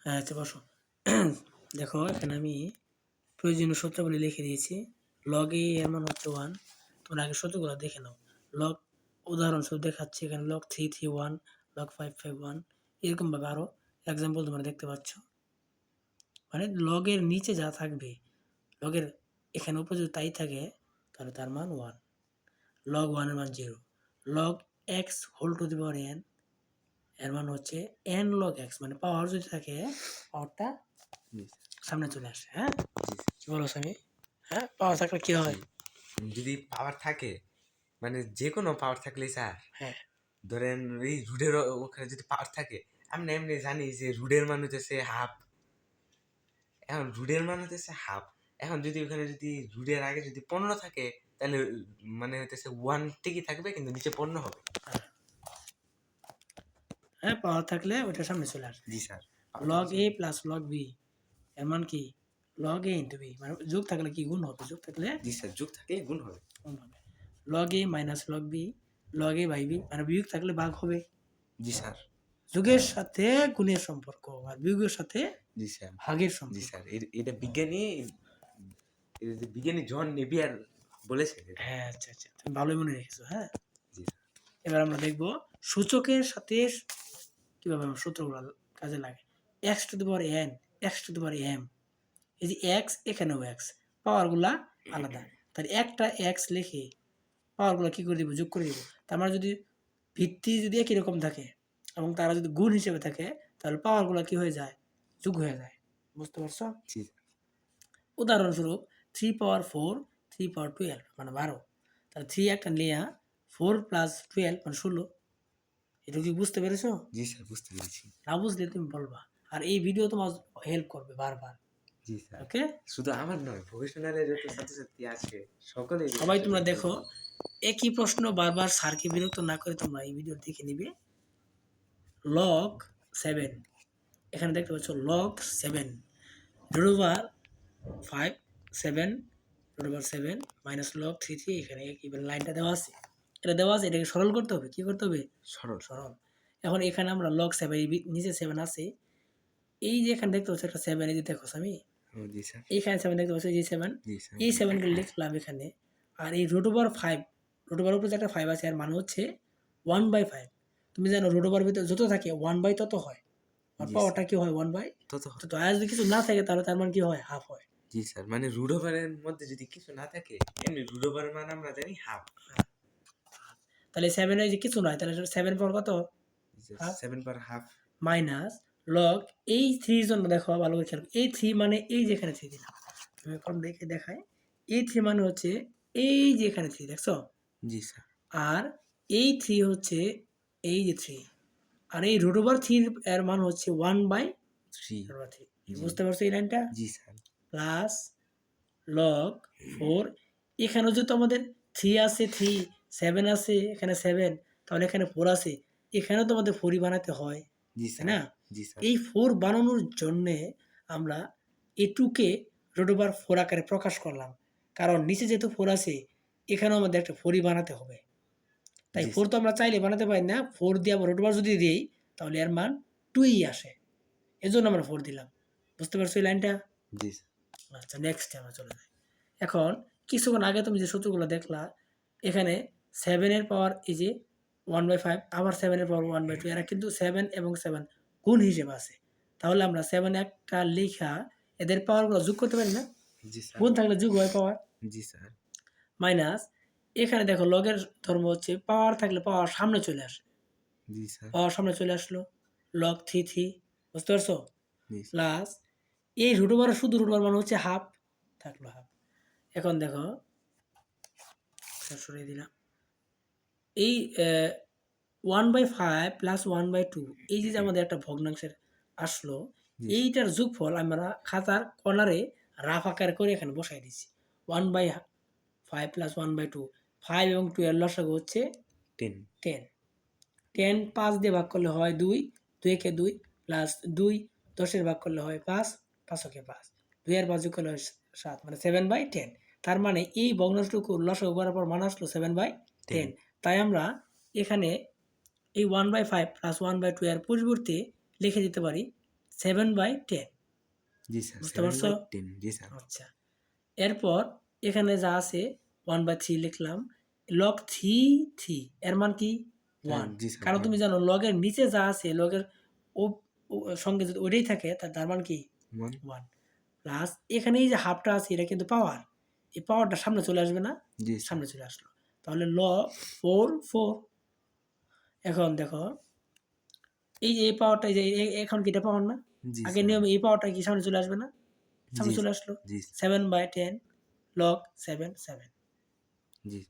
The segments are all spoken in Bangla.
হ্যাঁ, আচ্ছা বসো। দেখো এখানে আমি প্রয়োজনীয় সূত্রগুলি লিখে দিয়েছি। লগ এ এর মান হচ্ছে 1। তোমরা আগে সূত্রগুলো দেখে নাও। লগ উদাহরণস্বরূপ দেখাচ্ছি এখানে লগ 3, 3, 1, লগ 5, 5, 1 এরকমভাবে আরও এক্সাম্পল তোমরা দেখতে পাচ্ছ। মানে লগের নিচে যা থাকবে, লগের এখানে উপরে যদি তাই থাকে তাহলে তার মান 1। লগ 1 এর মান 0। Log x whole to the power n এর মান হচ্ছে n log x, মানে পাওয়ার যদি থাকে পাওয়ারটা সামনে চলে আসে। হ্যাঁ, কি বলো স্বামী? হ্যাঁ, পাওয়ার থাকলে কি হয়? যদি পাওয়ার থাকে মানে যে কোনো পাওয়ার থাকলেই স্যার, হ্যাঁ, ধরেন এই রুডের ওখানে যদি পাওয়ার থাকে, আমরা এমনি জানি যে রুডের মান হচ্ছে হাফ। এখন রুডের মান হচ্ছে হাফ। এখন যদি ওখানে যদি রুডের আগে যদি 15 থাকে তাহলে মানে হইতেছে 1 ঠিকই থাকবে কিন্তু নিচে 15 হবে। হ্যাঁ, পাওয়ার থাকলে ওইটা সামনে চলে আসে। জি স্যার। লগ এ প্লাস লগ বি এর মান কি? লগ এ ইন্টু বি, মানে যোগ থাকলে কি গুণ হবে? যোগ থাকলে জি স্যার, যোগ থাকলে গুণ হবে। গুণ হবে। Log a minus log b, log a by b, মানে বিয়োগ থাকলে ভাগ হবে। জি স্যার। যোগের সাথে গুণের সম্পর্ক আর বিয়োগের সাথে জি স্যার। ভাগের জি সম্পর্ক। স্যার, এটা বিজ্ঞানী, এটা যে বিজ্ঞানী জন নেভিয়ার বলেছে এটা। হ্যাঁ, আচ্ছা আচ্ছা, তুমি ভালোই মনে রেখেছো। হ্যাঁ, জি স্যার। এবার আমরা দেখব সূচকের সাথে কিভাবে আমরা সূত্রগুলো কাজে লাগে। X to the power n, x to the power m, এই যে এক্স এখানেও এক্স, পাওয়ারগুলা আলাদা। তাহলে একটা এক্স লিখে পাওয়ারগুলো কী করে দিব? যোগ করে দিব। তার মানে যদি ভিত্তি যদি একই রকম থাকে এবং তারা যদি গুণ হিসেবে থাকে তাহলে পাওয়ারগুলো কী হয়ে যায়? যোগ হয়ে যায়। বুঝতে পারছো? জি উদাহরণস্বরূপ 3 পাওয়ার 4, 3 পাওয়ার 12 মানে 12। তাহলে 3 একটা নেয়া, 4 প্লাস 12 মানে 16। এটা কি বুঝতে পেরেছো? জি স্যার, বুঝতে পেরেছি। না বুঝলে তুমি বলবা। আর এই ভিডিও তোমার হেল্প করবে বারবার। জি স্যার। ওকে? শুধু আমার নয়, ভবিষ্যণের যত ছাত্রছাত্রী আছে সকলেই এই সবাই বিষয়টা তোমরা দেখতে দেখো, পাবে। একই প্রশ্ন বারবার স্যারকে বিরক্ত না করে তোমরা এই ভিডিও দেখে নিবে। লগ 7, এখানে দেখতে পাচ্ছ log 7 root over 5, 7 root over 7 minus log 3, 3, এখানে এবার লাইনটা দেওয়া আছে। এটা দেওয়া আছে, এটাকে সরল করতে হবে। কি করতে হবে? সরল। সরল। এখন এখানে আমরা লগ 7, নিচে 7 আছে। এই যে এখানে দেখতে পাচ্ছ একটা 7, এই যে দেখো আমি জি স্যার। এইখানে 7 দেখতে পাচ্ছ, এই যে 7, জি স্যার। এই 7 কে লিখলাম এখানে। আর এই রুট ওভার 5, রুট ওভার উপরে যে একটা 5 আছে এর মানে হচ্ছে 1/5। তুমি জানো রুট ওভার ভিতরে যত থাকে 1/, তত হয়। আর জি পাওয়ারটা স্যার। কি হয়? 1/, তত তত। আর যদি কিছু না থাকে তাহলে তার মান কি হয়? হাফ হয়। জি স্যার, মানে রুট ওভারের মধ্যে যদি কিছু না থাকে এমনি রুট ওভারের মান আমরা জানি হাফ। তাহলে 7 এ যে কিছু নয় তাহলে 7 পাওয়ার কত? হাফ। 7 পার হাফ। মাইনাস লগ এই 3 এর জন্য দেখো ভালো করে খেয়াল করো। এই 3 মানে এই যে এখানে 3 দিলাম। আমি এখন দেখে দেখাই। এই 3 মানে হচ্ছে এই যে এখানে 3 দেখছো? জি স্যার। আর এই 3 হচ্ছে এই যে 3। আর এই রুট ওভার 3 এর মান হচ্ছে 3।1/3। জি। বুঝতে পারছো এই লাইনটা? জি স্যার। প্লাস লগ 4, এখানেও যেহেতু আমাদের 3 আছে, 3, 7 আছে, এখানে 7, তাহলে এখানে 4 আছে। এখানেও তো আমাদের 4 ই বানাতে হয়। জি তাই স্যার। না? জি স্যার। এই 4 বানানোর জন্যে আমরা এই 2 কে রুট ওভার 4 আকারে প্রকাশ করলাম। কারণ নিচে যেহেতু 4 আছে, এখানেও আমাদের একটা 4 ই বানাতে হবে। তাই জি 4 স্যার। তো আমরা চাইলে বানাতে পারি না। 4 দিয়ে আবার রুট ওভার যদি দেই তাহলে এর মান 2 ই আসে। এজন্য আমরা 4 দিলাম। বুঝতে পারছো এই লাইনটা? জি স্যার। আচ্ছা, নেক্সটে আমরা চলে যাই। এখন কিছুক্ষণ আগে তুমি যে সূত্রগুলো দেখলা, এখানে 7 এর পাওয়ার এই যে 1/5, আবার 7 এর পাওয়ার 1/2, এরা কিন্তু 7 এবং 7 গুণ হিসেবে আছে। তাহলে আমরা 7 একটা লিখা এদের পাওয়ারগুলো যোগ করতে পারি না? জি স্যার। গুণ থাকলে যোগ হয় পাওয়ার। জি স্যার। মাইনাস এখানে দেখো লগের ধর্ম হচ্ছে পাওয়ার থাকলে পাওয়ার সামনে চলে আসে। জি স্যার। পাওয়ার সামনে চলে আসলো। লগ 3, 3, বুঝতে পারছো? জি স্যার। প্লাস এই রুট ওভার, শুধু রুট ওভার মানে হচ্ছে হাফ, থাকলো হাফ। এখন দেখো সরিয়ে দিলাম। এই 1/5 প্লাস 1/2, এই যে আমাদের একটা ভগ্নাংশের আসলো, জি স্যার। এইটার যোগফল আমরা খাতার কর্নারে রাফ আকার করে এখানে বসাই দিচ্ছি। 1/5 প্লাস 1/2, 5 এবং 2 এর লসাগু হচ্ছে 10। 10। 10 5 দিয়ে ভাগ করলে হয় 2, 2 একে 2, প্লাস 2 10 এর ভাগ করলে হয় 5, 5 একে 5, 2 এর 5 যোগ করলে হয় 7, মানে 7/10। তার মানে এই ভগ্নাংশটুকু লসাগু করার পর মান আসলো 7/10। 10। তাই আমরা এখানে এই 1/5 প্লাস 1/2 এর পরিবর্তে লিখে দিতে পারি 7/10। জি স্যার, বুঝতে 7 পারছো? বাই 10। G sir. আচ্ছা, এরপর এখানে যা আছে 1/3 লিখলাম। লগ 3 এর মান কি? 1। জি স্যার, কারণ 1। তুমি জানো লগের নিচে যা আছে লগের সঙ্গে যদি ওইটাই থাকে তার মান কি? 1। 1 প্লাস এখানে এই যে হাফটা আছে এটা কিন্তু পাওয়ার। এই পাওয়ারটা সামনে চলে আসবে না? জি স্যার। সামনে চলে আসলো। তাহলে log 4 এখন দেখো এই যে এই পাওয়ারটা এই যে এখন কি এটা পাওয়ার না? জি আগের স্যার। নিয়মে এই পাওয়ারটা কি সামনে চলে আসবে না? সামনে জি চলে স্যার। আসলো। জি 7/10 log 7 জি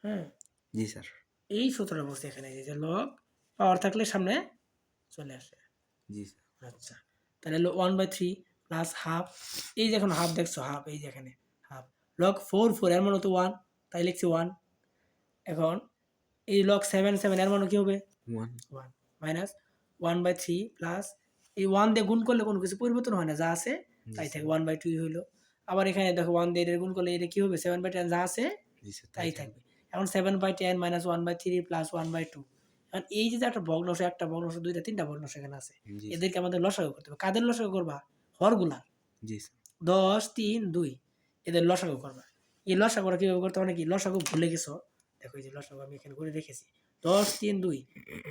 হ্যাঁ? জি স্যার। এই সূত্রটা বলছে এখানে যে log পাওয়ার থাকলে সামনে চলে আসে। জি স্যার। আচ্ছা। তাহলে হলো 1/3 প্লাস হাফ। এই যে এখন হাফ দেখছো হাফ এই যে এখানে হাফ। log 4 এর মানে তো 1 তাই লিখছি 1। এখন এই log 7 এর মানে কি হবে? 1। 1 মাইনাস 1/3 প্লাস এই 1 দিয়ে গুণ করলে কোনো কিছু পরিবর্তন হয় না যা আছে জি তাই স্যার। থাকে 1/2 হইলো। আবার এখানে দেখো 1 দিয়ে এটা গুণ করলে এটা কি হবে? 7/10 যা আছে জি স্যার, তাই তাই থাকবে। এখন 7/10 মাইনাস 1/3 প্লাস 1/2 এখন এই যে একটা ভগ্নাংশ, একটা ভগ্নাংশ, 2টা 3টা ভগ্নাংশ এখানে আছে। জি স্যার। এদেরকে আমাদের লসাগু করতে হবে। কাদের লসাগু করবা? হরগুলার। জি স্যার। 10, 3, 2 এদের লসাগু করবা। এই লসাগুটা কিভাবে করতে হয় নাকি লসাগু ভুলে গেছো? দেখো এই যে লসাগু আমি এখানে করে রেখেছি। 10, 3, 2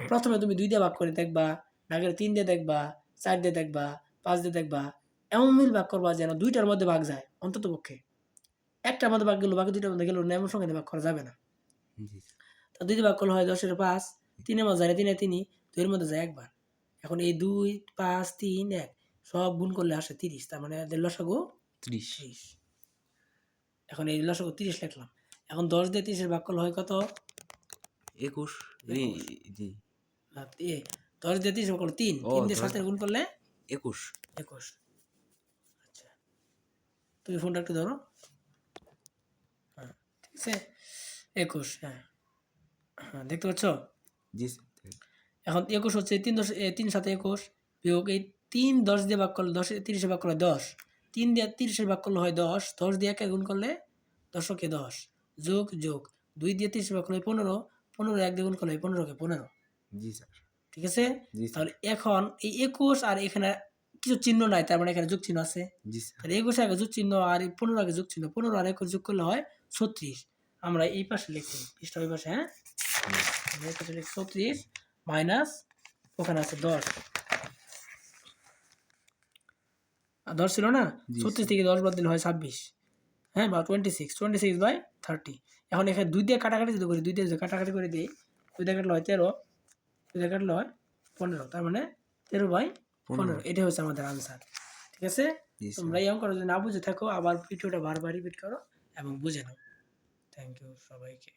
প্রথমে তুমি 2 দিয়ে ভাগ করে দেখবা, নাগের 3 দিয়ে দেখবা, 4 দিয়ে দেখবা, 5 দিয়ে দেখবা। এমন মিল ভাগ করবা যেন 2টার মধ্যে ভাগ যায় অন্ততপক্ষে। একটার মধ্যে ভাগ গেল, বাকি 2টার মধ্যে গেল না এমন সংখ্যা দিয়ে ভাগ করা যাবে না। জি স্যার। তা 2 দিয়ে ভাগ করলে হয় 10 এর 5, 3 এর মধ্যে যায় না 3 এর 3, 2 এর মধ্যে যায় একবার। এখন এই 2, 5, 3, 1 সব গুণ করলে আসে 30 তার মানে এদের লসাগু 30। 30। এখন এই লসাগু 30 লিখলাম। এখন 10 দিয়ে 30 এর ভাগ করলে হয় কত? 21। 21 জি। না 10 দিয়ে 30 ভাগ করলে 3, ও 3 দিয়ে 10। 7 এর গুণ করলে 21। 21। আচ্ছা, তুমি ফোনটা একটু ধরো। হ্যাঁ, ঠিক আছে 21 হ্যাঁ। হ্যাঁ, দেখতে পাচ্ছ? জি স্যার। এখন 21 হচ্ছে 3 7 21 বিয়োগ এই 3 10 দিয়ে ভাগ করলে 10 30 এ ভাগ করলে 10, 3 দিয়ে 30 এর ভাগ করলে হয় 10, 10 দিয়ে 1 গুণ করলে 10 কে 10 যোগ 2 দিয়ে 30 এর ভাগ করলে 15, 15 1 দিয়ে গুণ করলে 15 কে 15। জি স্যার। ঠিক আছে? জি স্যার। তাহলে এখন এই 21 আর এখানে কিছু চিহ্ন নাই তার মানে এখানে যোগ চিহ্ন আছে। জি স্যার। তাহলে 21 আগে যোগ চিহ্ন আর এই 15 আগে যোগ চিহ্ন, 15 আর 21 যোগ করলে হয় 36। আমরা এই পাশে লিখছি, পৃষ্ঠা ওই পাশে হ্যাঁ? আমরা এই পাশে লিখছি 36 মাইনাস ওখানে আছে 10। 10 ছিল না? জি 36 স্যার। থেকে 10 বাদ দিলে হয় 26। হ্যাঁ? বা 26/30। এখন এখানে 2 দিয়ে কাটাকাটি যদি করি, 2 দিয়ে যদি কাটাকাটি করে দেই, 2 দিয়ে কাটলে হয় 13, 2 দিয়ে কাটলে হয় 15 তার মানে 13/15 এটাই হচ্ছে আমাদের আনসার। ঠিক আছে? জি স্যার। তোমরা এই অঙ্কটা যদি না বুঝে থাকো আবার ভিডিওটা বারবার রিপিট করো এবং বুঝে নাও। থ্যাংক ইউ সবাইকে।